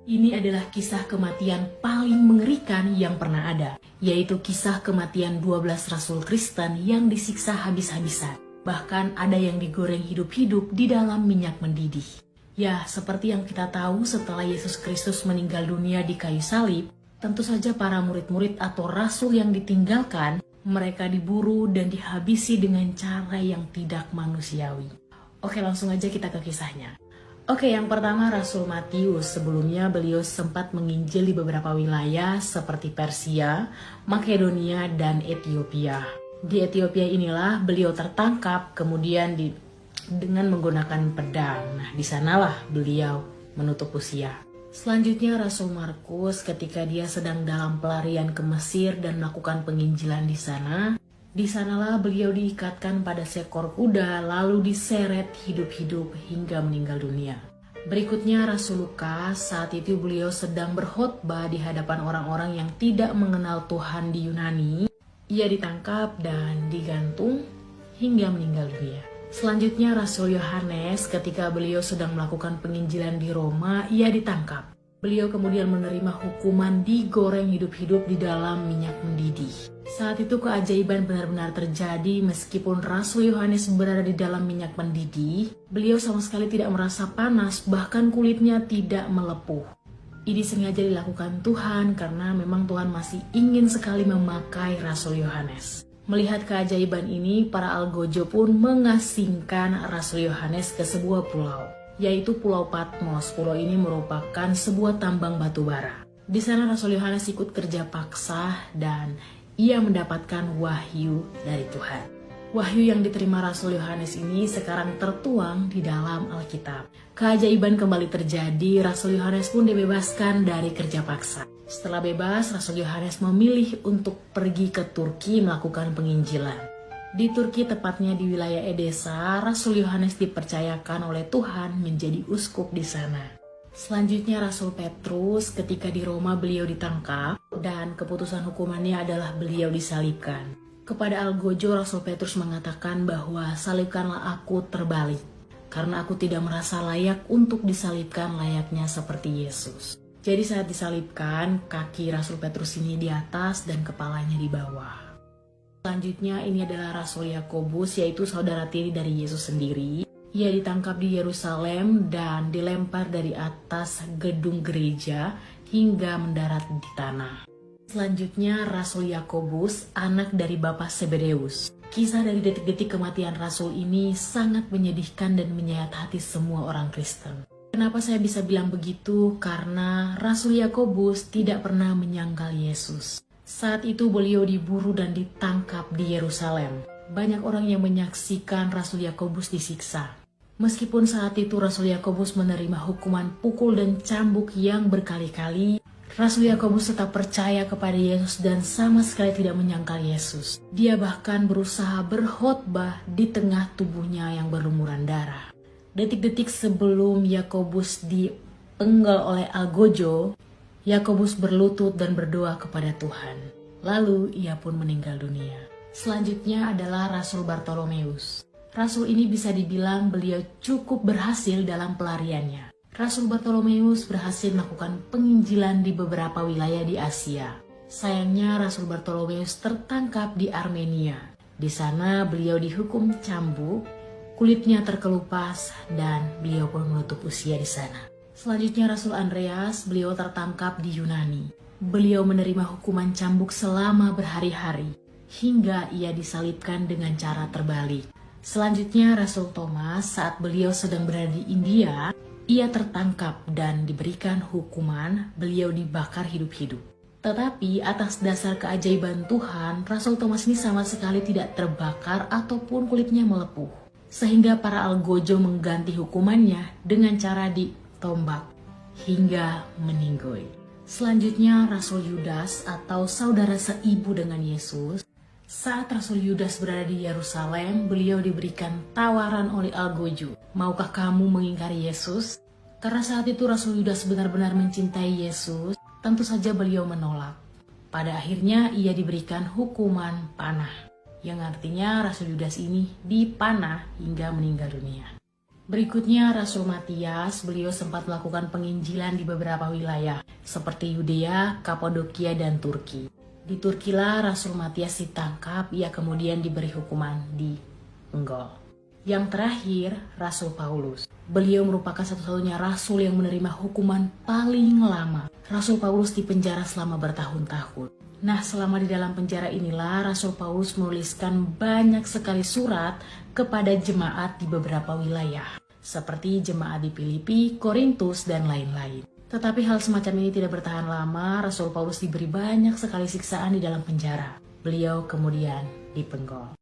Ini adalah kisah kematian paling mengerikan yang pernah ada, yaitu kisah kematian 12 rasul Kristen yang disiksa habis-habisan. Bahkan ada yang digoreng hidup-hidup di dalam minyak mendidih. Ya, seperti yang kita tahu setelah Yesus Kristus meninggal dunia di kayu salib, tentu saja para murid-murid atau rasul yang ditinggalkan, mereka diburu dan dihabisi dengan cara yang tidak manusiawi. Oke, langsung aja kita ke kisahnya. Oke, yang pertama Rasul Matius. Sebelumnya beliau sempat menginjil di beberapa wilayah seperti Persia, Makedonia, dan Ethiopia. Di Ethiopia inilah beliau tertangkap kemudian dengan menggunakan pedang. Nah, di sanalah beliau menutup usia. Selanjutnya Rasul Markus ketika dia sedang dalam pelarian ke Mesir dan melakukan penginjilan di sana. Di sanalah beliau diikatkan pada seekor kuda lalu diseret hidup-hidup hingga meninggal dunia. Berikutnya Rasul Lukas, saat itu beliau sedang berkhotbah di hadapan orang-orang yang tidak mengenal Tuhan di Yunani. Ia ditangkap dan digantung hingga meninggal dunia. Selanjutnya Rasul Yohanes ketika beliau sedang melakukan penginjilan di Roma, ia ditangkap. Beliau kemudian menerima hukuman digoreng hidup-hidup di dalam minyak mendidih. Saat itu keajaiban benar-benar terjadi meskipun Rasul Yohanes berada di dalam minyak mendidih, beliau sama sekali tidak merasa panas, bahkan kulitnya tidak melepuh. Ini sengaja dilakukan Tuhan karena memang Tuhan masih ingin sekali memakai Rasul Yohanes. Melihat keajaiban ini, para algojo pun mengasingkan Rasul Yohanes ke sebuah pulau, yaitu Pulau Patmos. Pulau ini merupakan sebuah tambang batu bara. Di sana Rasul Yohanes ikut kerja paksa dan ia mendapatkan wahyu dari Tuhan. Wahyu yang diterima Rasul Yohanes ini sekarang tertuang di dalam Alkitab. Keajaiban kembali terjadi, Rasul Yohanes pun dibebaskan dari kerja paksa. Setelah bebas, Rasul Yohanes memilih untuk pergi ke Turki melakukan penginjilan. Di Turki, tepatnya di wilayah Edesa, Rasul Yohanes dipercayakan oleh Tuhan menjadi uskup di sana. Selanjutnya Rasul Petrus, ketika di Roma beliau ditangkap dan keputusan hukumannya adalah beliau disalibkan. Kepada algojo Rasul Petrus mengatakan bahwa salibkanlah aku terbalik, karena aku tidak merasa layak untuk disalibkan layaknya seperti Yesus. Jadi saat disalibkan, kaki Rasul Petrus ini di atas dan kepalanya di bawah. Selanjutnya ini adalah Rasul Yakobus, yaitu saudara tiri dari Yesus sendiri. Ia ditangkap di Yerusalem dan dilempar dari atas gedung gereja hingga mendarat di tanah. Selanjutnya Rasul Yakobus, anak dari Bapak Zebedeus. Kisah dari detik-detik kematian Rasul ini sangat menyedihkan dan menyayat hati semua orang Kristen. Kenapa saya bisa bilang begitu? Karena Rasul Yakobus tidak pernah menyangkal Yesus. Saat itu beliau diburu dan ditangkap di Yerusalem. Banyak orang yang menyaksikan Rasul Yakobus disiksa. Meskipun saat itu Rasul Yakobus menerima hukuman pukul dan cambuk yang berkali-kali, Rasul Yakobus tetap percaya kepada Yesus dan sama sekali tidak menyangkal Yesus. Dia bahkan berusaha berkhotbah di tengah tubuhnya yang berlumuran darah. Detik-detik sebelum Yakobus dipenggal oleh algojo, Yakobus berlutut dan berdoa kepada Tuhan. Lalu ia pun meninggal dunia. Selanjutnya adalah Rasul Bartolomeus. Rasul ini bisa dibilang beliau cukup berhasil dalam pelariannya. Rasul Bartolomeus berhasil melakukan penginjilan di beberapa wilayah di Asia. Sayangnya Rasul Bartolomeus tertangkap di Armenia. Di sana beliau dihukum cambuk, kulitnya terkelupas, dan beliau pun menutup usia di sana. Selanjutnya Rasul Andreas, beliau tertangkap di Yunani. Beliau menerima hukuman cambuk selama berhari-hari, hingga ia disalibkan dengan cara terbalik. Selanjutnya Rasul Thomas, saat beliau sedang berada di India, ia tertangkap dan diberikan hukuman, beliau dibakar hidup-hidup. Tetapi atas dasar keajaiban Tuhan, Rasul Thomas ini sama sekali tidak terbakar ataupun kulitnya melepuh. Sehingga para algojo mengganti hukumannya dengan cara ditombak hingga meninggoy. Selanjutnya Rasul Yudas atau saudara seibu dengan Yesus. Saat Rasul Yudas berada di Yerusalem, beliau diberikan tawaran oleh algojo. Maukah kamu mengingkari Yesus? Karena saat itu Rasul Yudas benar-benar mencintai Yesus, tentu saja beliau menolak. Pada akhirnya ia diberikan hukuman panah, yang artinya Rasul Yudas ini dipanah hingga meninggal dunia. Berikutnya Rasul Matias, beliau sempat melakukan penginjilan di beberapa wilayah seperti Yudea, Kapadokia, dan Turki. Di Turkilah Rasul Matias ditangkap, ia kemudian diberi hukuman di Penggol. Yang terakhir, Rasul Paulus. Beliau merupakan satu-satunya rasul yang menerima hukuman paling lama. Rasul Paulus dipenjara selama bertahun-tahun. Nah, selama di dalam penjara inilah Rasul Paulus menuliskan banyak sekali surat kepada jemaat di beberapa wilayah, seperti jemaat di Filipi, Korintus, dan lain-lain. Tetapi hal semacam ini tidak bertahan lama. Rasul Paulus diberi banyak sekali siksaan di dalam penjara. Beliau kemudian dipenggal.